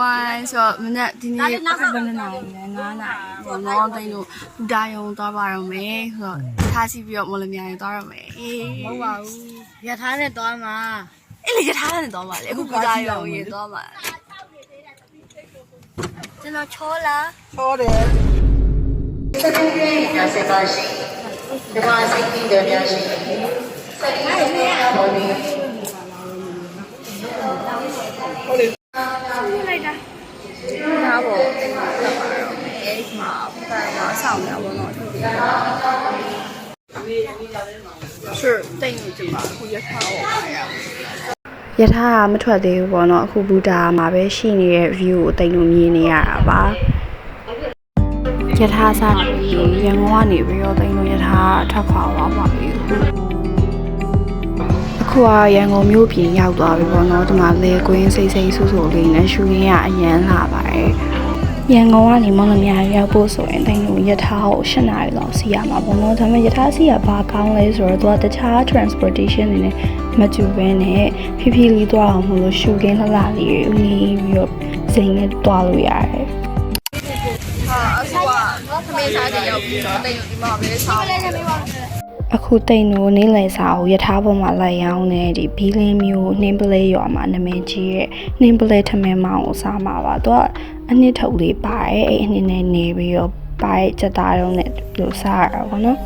everyone. So, minute dini banana ngana. Long day no dayong to ba ro me. So, tha si pi yo mo le mya to ro me. မဟုတ်ပါဘူးရထားနဲ့သွားမှာ အဲ့လေရထားနဲ့တော့ပါလေအခုပူဒါရုံရင်တော့ပါကျွန်တော်ချောလား ချောတယ်这个愿意拿谁高兴？的话，谁听得了心？这里面有我们。လိုက်တာဒါပေါ့လောက်ပါတော့အဲ့မှာဘာမှဆောင်းနေဘောတော့ထုတ်ပြ是တိတ်နေကြပါအခုရထားဟောပါရရထားကမထွက်သေးဘူးပေါ့နော်အခုဘူတာမှာပဲရှိနေတဲ့ view ကိုတိတ်လို့မြင်နေရတာပါရထားစားပြီးရန်ကုန်ကနေပြီးတော့တိတ်လို့ရထားထွက်ခွာသွားပါပြီအခုကရန်ကုန်မြို့ပြင်ရောက်သွားပြီပေါ့နော်ဒီမှာလေကွင်းစိတ်စိတ်ဆူဆူလေးနဲ့ရှူရင်းကအရန်လာပါတယ်ရန်ကုန်ကနေမောင်နှမရောက်ဖို့ဆိုရင်တိတ်လို့ရထားကို8နာရီလောက်စီးရမှာပေါ့နော်ဒါပေမဲ့ရထားစီးရဘာကောင်းလဲဆိုတော့သူကတခြား transportation တွေနဲ့မတူဘဲနဲ့ဖြည်းဖြည်းလေးသွားအောင်မလို့ရှူကင်းလှလှလေးတွေနေပြီးတော့ဇိမ်နဲ့သွားလို့ရတယ်အခုတိတ်နိုးနေလဲစာကိုရထားပေါ်မှာလိုက်ရောင်းနေဒီဘီလင်းမျိုးနှင်းပလဲရွာမှာနာမည်ကြီးရဲ့နှင်းပလဲထမင်းမောင်ကိုစားမှာပါသူကအနှစ်ထုတ်လေးပါတယ်အဲ့အနှစ်နဲ့နေပြီးတော့ပါရဲ့စက်သားတုံးနဲ့လို့စားရတာပေါ့နော်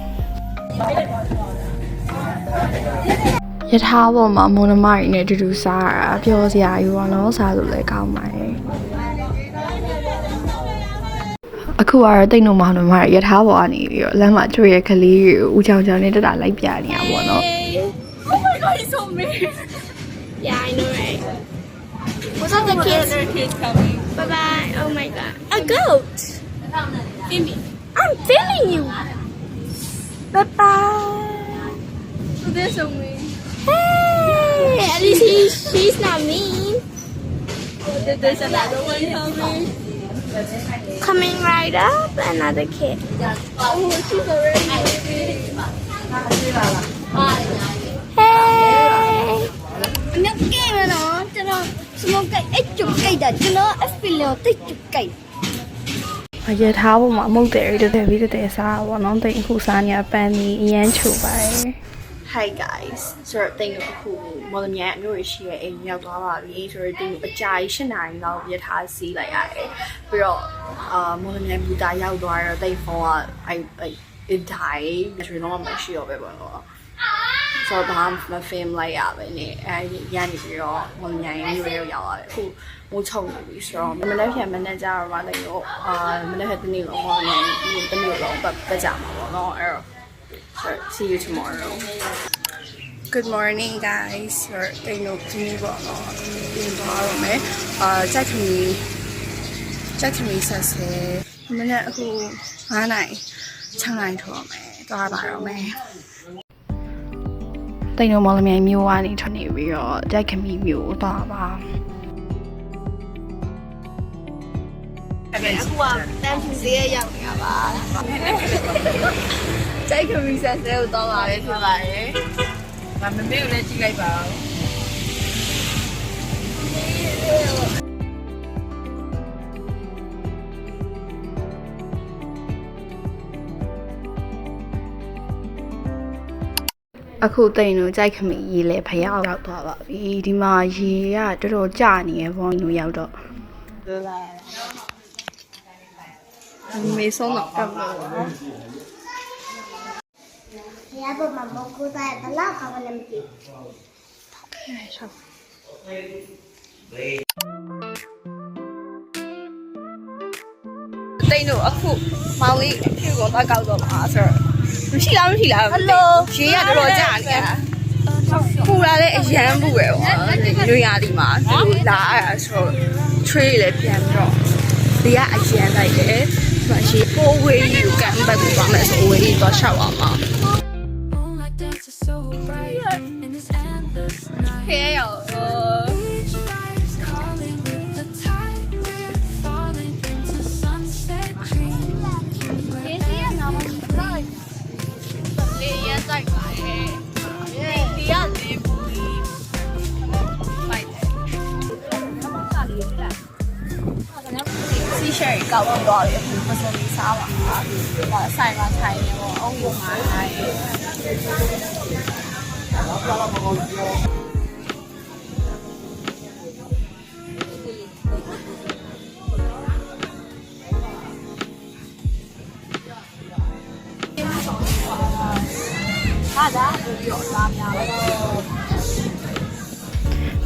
ရထားပေါ်မှာမုံနမရီနဲ့အတူတူစားရတာပျော်စရာယူပါတော့စားလို့လည်းကောင်းပါတယ်အခုကတော့တိတ်နိုမောင်နှမရထားပေါ်ကနေပြီးတော့လမ်းမှာတွေ့ရကလေးကိုဦးချောင်ချောင်နဲ့တက်တာလိုက်ပြနေရပါတော့ Oh my god, he's so mean. Yeah, I know, right? What's up, the kids? Kids coming. Bye bye. Oh my god, a goat. I'm filming you. Bye bye. They're so mean. Hey, at least she's not mean. There's another one coming. Coming right up, another kid. Oh, she's already leaving. Hey. Nó kia mà nó cho nó cái ít chục cây đã cho nó ít philo tích chục cây. ရထားပေါ်မှာအမုတ်တယ်တွေတက်ပြီးတက်စားပါတော့တိတ်အခုစားနေပန်းပြီးအရန်ချိုပါတယ် Hi guys ဆိုတော့တိတ်အခုမော်လမြိုင်အမျိုးရရှိရဲ့အိမ်ရောက်သွားပါပြီဆိုတော့တိတ်အကြာကြီး8နာရီလောက်ရထားစီးလိုက်ရတယ်ပြီးတော့မော်လမြိုင်ဘူတာရောက်သွားတော့တိတ်ဖုန်းကအဲ့တိုင်းကျွန်တော်မရှိတော့ပဲပေါ့နော်ဆိုတော့မဖင်လိုက်ရပဲねအဲ့ရန်နေပြီးတော့မော်လမြိုင်မြို့ရောက်ရတယ်အခုမိုးချုံနေပြီဆိုတော့မနေ့ပြန်မနေ့ကျတော့မှလည်းမနေ့ကတနေ့လုံးပေါ့နော်တနေ့လုံးပတ်ကြမှာပေါ့နော်အဲ့တော့ see you tomorrow Good morning guys ဆိုတော့တိတ်လို့ကြီးပေါ့နော်ပြင်သွားတော့မယ်ကြိုက်ခမီဆက်ဆဲမနေ့အခု9နိုင်6နိုင်ထော်မယ်သွားပါတော့မယ်တိတ်လို့မော်လမြိုင်မြို့ကနေထွက်နေပြီးတော့ကြိုက်ခမီမြို့သွားပါအခုကတန်းဖြူစေးရောက်နေတာပါ ကြိုက်ခမီဆက်ဆဲကိုတော့ပါပဲဖြစ်ပါတယ် ငါမမေကိုလည်းကြည့်လိုက်ပါဦး အခုတိတ်လို့ကြိုက်ခမီရေလဲဖျောက်ရောက်သွားပါပြီဒီမှာရေကတော်တော်ကျနေရပေါ့လို့ရောက်တော့မေဆုံးတော့ကပ်လို့ရပါမမကူတာတလားခါမလည်းမသိတိတ်လို့အခုမောင်လေးအဖြူကိုတော့ကောက်တော့မှာဆိုတော့မရှိလားဟယ်လိုရေရတော်တော်ကြာနေတာပူလာတဲ့အရန်ပူပဲပေါ့ညွှန်ရသည်မှာသူလာရဆိုတော့ tray လည်းပြန်ပြီးတော့ဒီကအရန်လိုက်တယ်ဆိုတော့ရေပိုးဝေးကြီးကိုကန်ဘက်ကိုသွားမယ်ဆိုဝေးကြီးတော့ရှောက်အောင်ပါခေရော ရောက်ပြီးတော့လေပစုံလေးစားပါဟာဆိုင်မှာထိုင်နေပေါ့အုံးယူမှာထိုင်ဟာဒါပြီးတော့လာများပဲ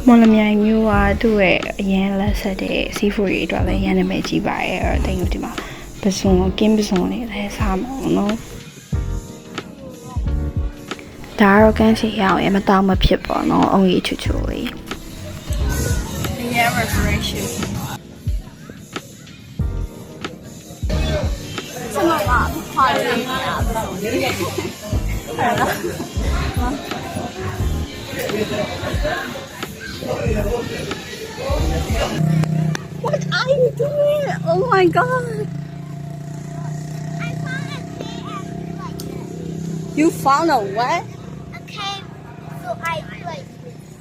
မော်လမြိုင်မျိုးကသူ့ရဲ့အရန်လက်ဆက်တဲ့စီးဖူတွေအတွက်လည်းရန်နာမည်ကြီးပါတယ်အဲ့တော့တိတ်လို့ဒီမှာပစုံကင်းပစုံလေးလည်းစားမှာနော်ဒါတော့ကန်းစီရအောင်ရမတောင်းမဖြစ်ပေါ့နော်အုံကြီးချူချူလေးဒီရ refreshing စမပါပါရနေတာဟုတ်လား What are you doing? Oh my god! I found a cave like this. You found a what? A cave, so I like this.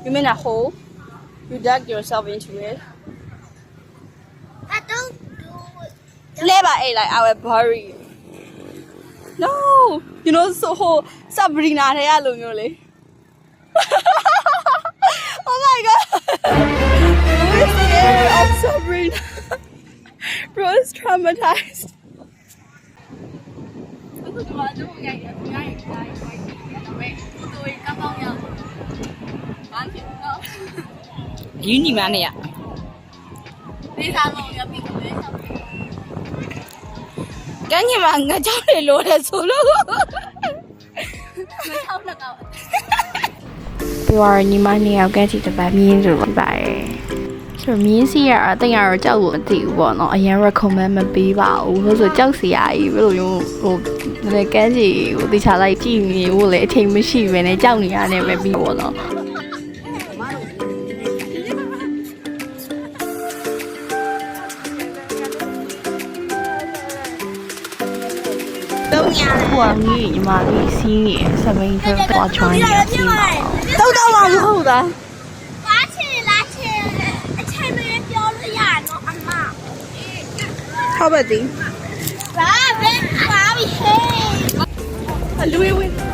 You mean a hole? You dug yourself into it? I don't do it. Never ate like I will bury you. No! You know, so whole Sabrina, they are lonely. Oh my god! Bro is scared of Sabrina. Bro is traumatized. You need money. Cái gì mà người cháu này lùa là số luôn. You are any money I'll get it by me to buy. So means here I think I will will do one or I recommend me be vào rồi cháu xì ai ví dụ như cái gì đi trả lại chi nhiều lệ thêm mới xì về này cháu này này mẹ bị buồn nó Ủa nghĩ mà đi xí nghĩ sao mình phải bỏ cho anh xí mà đâu đâu mà đâu ta Lá chè, chai mớiပြောလို့ရနော်အမ How about this? ဘာပဲဘာပြီဟဲ့ A Louis Vuitton.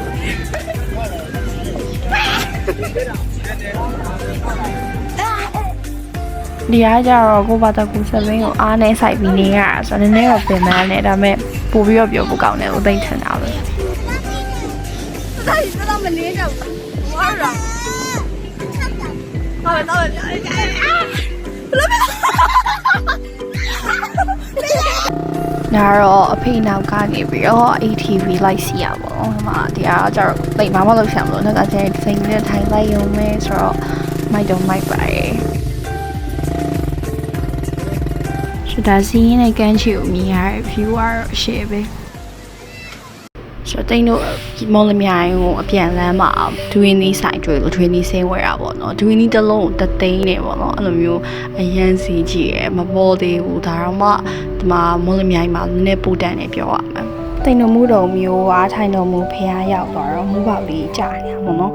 ဒီအားကြတော့ကိုဘာတကူစပင်းကိုအားနဲ့စိုက်ပြီးနေရတာဆိုတော့နည်းနည်းတော့ပြင်ပန်းနေဒါပေမဲ့ပို့ပြီးတော့ပြောဖို့ကောင်းတယ်လို့သိထင်တာပဲဒါကြီးတော့မနေတော့ဘူးဝါရောဟုတ်တယ်တော့ဘယ်တော့အဖေနောက်ကနေပြီးတော့ ATV လိုက်စီရပါတော့ဒီမှာဒီအားကြတော့တိတ်မမလို့ဆံမလို့နောက်ကကျစိန်နဲ့ထိုင်လိုက်ရုံပဲဆိုတော့မိုက်တော့မိုက်ပါရဲ့ဆိုတော့စီးရင်လည်းကန်းချီကိုမြင်ရတဲ့ view ကတော့ရှယ်ပဲဆိုတော့တိတ်တို့မော်လမြိုင်ကိုအပြန်လမ်းမှာဒွင်းနီးဆိုင်တွေ့လို့ဒွင်းနီးဆင်းဝယ်တာပေါ့နော်ဒွင်းနီးတစ်လုံးကိုသိန်းနေပေါ့နော်အဲ့လိုမျိုးအရန်စီကြည့်ရမပေါ်သေးဘူးဒါတော့မှဒီမှာမော်လမြိုင်မှာနည်းနည်းပူတန်နေပြောရမှာတိတ်တို့မူတော်မျိုးကထိုင်တော်မူဖះရောက်သွားတော့မူပေါက်လေးကြာနေတာပေါ့နော်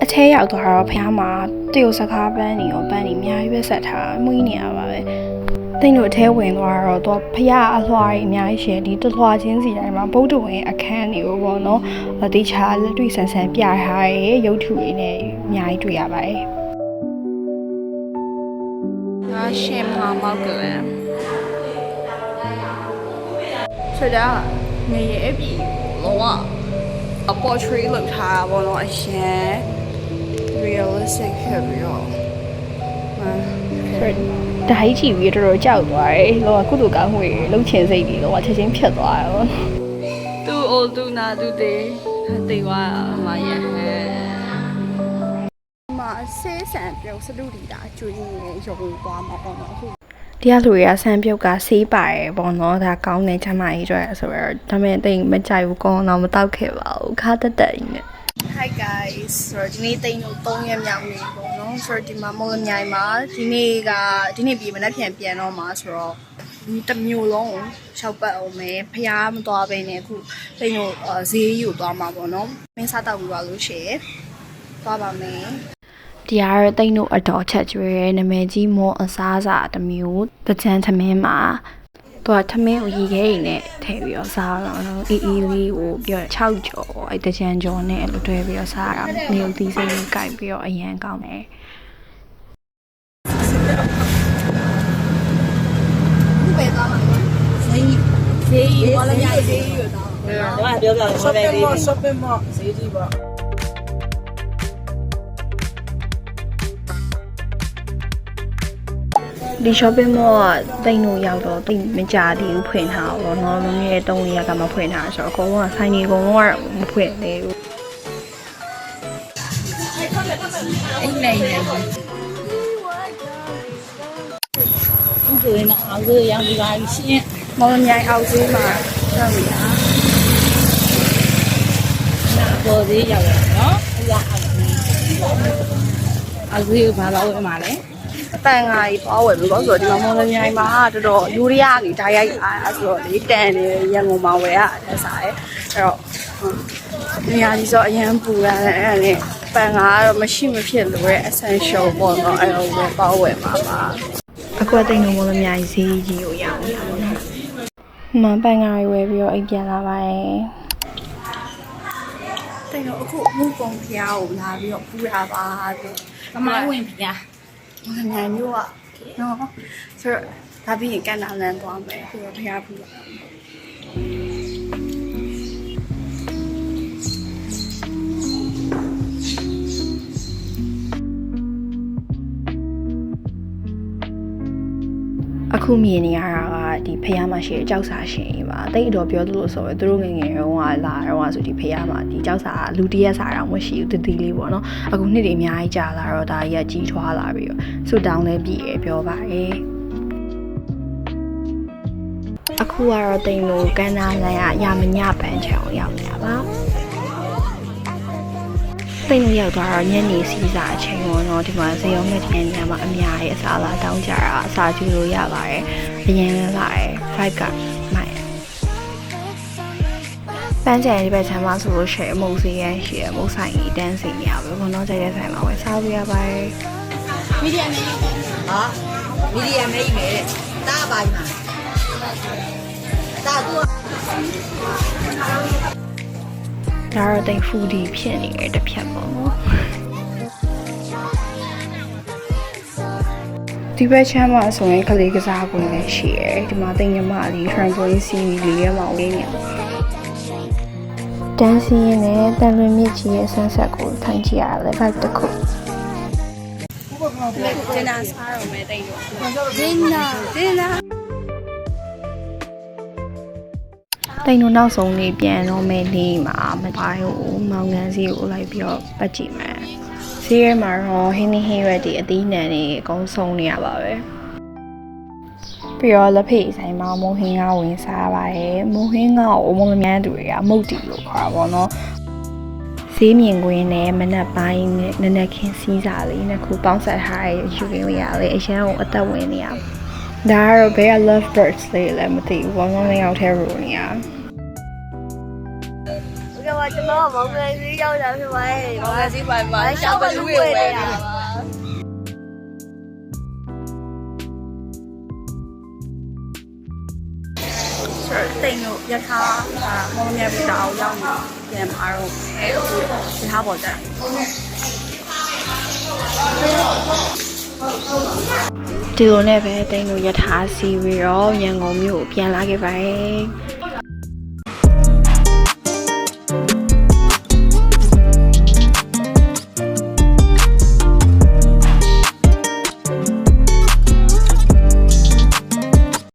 အထဲရောက်သွားတော့ဖះမှာတရုတ်စကားပန်းနေရောပန်းနေအများကြီးပဲဆက်ထားမှုကြီးနေရပါပဲတိတ်တို့အထဲဝင်သွားတော့ဖះအလွှားကြီးအများကြီးရှယ်ဒီတလွှားချင်းစီတိုင်းမှာဗုဒ္ဓဝင်အခန်းနေကိုပေါ့နော်တေချာလက်တွေ့ဆန်ဆန်ပြထားရဲ့ရုပ်ထုလေးနဲ့အများကြီးတွေ့ရပါတယ်ငါရှင်းမှာမောက်ကလေးဆိုတော့ငရေအပြီလောကအပေါ်ထရီလောက်ထားပါတော့အရှင် realistic ဖြစ်ပြီးတော့ဒါကြီးကြည့်ပြီးတော့ကြောက်သွားတယ်လောကကုသိုလ်ကောင်းမှုတွေလှုပ်ချင်စိတ်တွေလောကချက်ချင်းဖြတ်သွားရောသူ့အိုသူနာသူတေသွားမရဲ့မှာဆေးဆန်ပြုတ်စလူဒီတာကျွေးနေရုံသွားမှာပေါ့နော်အခုဒီကလူတွေကဆန်ပြုတ်ကဆေးပါတယ်ပေါ့နော်ဒါကောင်းတဲ့ချမ်းမကြီးကြွယ်ဆိုတော့ဒါပေမဲ့တိတ်မကြိုက်ဘူးကောင်းတော့မတောက်ခဲ့ပါဘူးခါတက်တက်နေHi guys ဆိုတော့ဒီနေ့တိတ်တို့3ရက်မြောက်နေပေါ့နော်ဆိုတော့ဒီမှာမော်လမြိုင်မှာဒီနေ့ပြီးမနက်ဖြန်ပြန်တော့မှာဆိုတော့ဒီတစ်မျိုးလုံးရှောက်ပတ်အောင်မယ်ဖျားမသွားဘဲနဲ့အခုတိတ်တို့ဈေးယူသွားမှာပေါ့နော်မင်းစားတော့ပြီးပါလို့ရှိရင်သွားပါမယ် ဒီကတော့တိတ်တို့အတော်ချက်ကျွေးရဲနာမည်ကြီးမောအစားအစာတစ်မျိုးတကြံသမင်းမှာသူကသမင်းကိုရီခဲရည်နဲ့ထည့်ပြီးတော့စားတော့နော်အေးအေးလေးကိုပြီးတော့6ကြော်အဲ့တကြံကြော်နဲ့အဲ့လိုတွဲပြီးတော့စားတာမျိုးသီးစိမ်းလေးကိုက်ပြီးတော့အရန်ကောင်းတယ် shopping mall ဈေးကြီးပေါ့ ဒီ shopping mall ကတိတ်လို့ရောက်တော့တိတ်မကြသေးဘူးဖွင့်ထားတော့နော်လုံးရဲ့3ရက်ကမှဖွင့်ထားဆိုတော့အကုန်လုံးကဆိုင်ကြီးအကုန်လုံးကမဖွင့်သေးဘူး အိမ်နေနေဘူးဆိုရင်တော့အောင်ရရောက်ပြီးပါရှင် မောင်မြိုင်အောက်ဈေးမှာဆက်ရတာ ပေါ်သေးရောက်ရနော်အဲ့ဒါအောက်ကြီးဘာလို့ဝင်มาလဲ အပန်းငါကြီးပေါ်ဝယ်ပြီးတော့ဆိုတော့ဒီမှာမောင်မြိုင်မှာတော်တော်ယူရီးယားကြီးဓာတ်ရိုက်အားဆိုတော့လေတန်နေရန်ကုန်မှာဝယ်ရတဲ့စားရဲအဲ့တော့နေရာကြီးဆိုအရန်ပူရတယ်အဲ့ဒါနဲ့ပန်းငါကတော့မရှိမဖြစ်လို့ရဲ့ essential ပေါ့နော်အဲ့တော့ပေါ်ဝယ်မှာပါအခုတိတ်နေမောင်မြိုင်ဈေးကြီးကိုရောက်နေတာပေါ့နော်မပန်းငါကြီးဝယ်ပြီးတော့အိမ်ပြန်လာပါတယ်တိတ်တော့အခုအမှုပုံဖျားကိုလာပြီးတော့ပူရပါဆို သမိုင်းဝင်ဖျား ။ငါမျိုးอ่ะနော်ဆိုတော့ဒါပြီးရင်ကန်နာလန်သွားမယ်ပြီးတော့ဖျားပြီးအခုမြင်နေရတာကဒီဖះမှာရှိတဲ့ကြောက်စာရှင်ကြီးပါတိတ်တော့ပြောသလိုဆိုရင်သူတို့ငယ်ငယ်တုန်းကလာတော့ဆိုဒီဖះမှာဒီကြောက်စာလူတရက်စာတော့မရှိဘူးတတိလေးပေါ့နော်အခုနှစ်တွေအများကြီးကြာလာတော့ဒါကြီးကကြီးထွားလာပြီးတော့ဆူတောင်းလဲပြည်ရပြောပါတယ်အခုကတော့တိမ်လို့ကန်နာလန်ကရမညပန်းချောင်းရောက်နေတာပါတိမ်လို့ရောက်သွားတော့ညနေစီးစာအချိန်ပေါ့နော်ဒီမှာဇေယုံနဲ့တင်နေမှာအများကြီးအစားလာတောင်းကြတာအစာကျူလို့ရပါတယ်အရင်လည်းလာတယ်5ကမိုင်ပန်းချန်ဒီဘက်ချမ်းမှာဆိုလို့ရှိရင်အမုတ်စီရန်ရှိရအမုတ်ဆိုင်ကြီးတန်းစီနေရပဲဘုံတော့ကြိုက်တဲ့ဆိုင်မှာဝယ်စားပြရပါတယ် မီဒီယာမဲဟာမီဒီယာမဲကြီးမဲတားပါမှာတားသူ ဒါတော့တိမ်ဖူဒီဖြစ်နေတဲ့တစ်ဖြတ်ပေါ့နော်ဒီဘက်ချမ်းမှာဆိုရင်ကလေးကစားကွင်းလည်းရှိရယ်ဒီမှာတိမ်ညမလေး trampoline စီးလေးရဲမှာဝေးနေတန်းစီးရင်းနဲ့တန်လွင်မြစ်ကြီးရဲ့ sunset ကိုထိုင်ကြည့်ရလဲ vibe တစ်ခု ကျန်တာစားတော့မဲတိတ်တော့ တိမ်တို့နောက်ဆုံးလေးပြန်တော့မယ်နေ့မှာမပိုင်းကိုမောင်ငန်းစီကိုလိုက်ပြီးတော့ပတ်ကြည့်မယ်စီးရဲမှာတော့ဟင်းဟင်းရက်ဒီအသီးနှံတွေအကုန်ဆုံးနေရပါပဲပြီးတော့လက်ဖေးဆိုင်မှာမုံဟင်းကဝင်စားပါတယ်မုံဟင်းကအမုံမြန်းသူတွေကမုတ်တီလို့ခေါ်တာပေါ့နော်ဈေးမြင်ကွင်းနဲ့မနက်ပိုင်းနဲ့နက်နက်ခင်းစီးစားလေးနှစ်ခုပေါင်းဆက်ထားတဲ့ယူရင်းရလေအရန်ကိုအသက်ဝင်နေရဒါကတော့ဘယ်က love birds လေးလည်းမသိဘူးဘောလုံးလေးရောက်ထဲရိုနေရကျွန်တော်မောင်ငယ်ကြီးရောက်တာဖြစ်ပါတယ် မောင်ကစီးပါမှာရှောက်ပလူတွေဝယ်နေတာပါ ဆိုတော့တိမ်တို့ရထားမောင်မြတ်ပြီးတော့ရောက်နေပြန်မှာတော့ရထားပေါ်ကြတယ်ဒီလိုနဲ့ပဲတိမ်တို့ရထားစီပြီးတော့ရန်ကုန်မြို့ကိုပြန်လာခဲ့ပါတယ်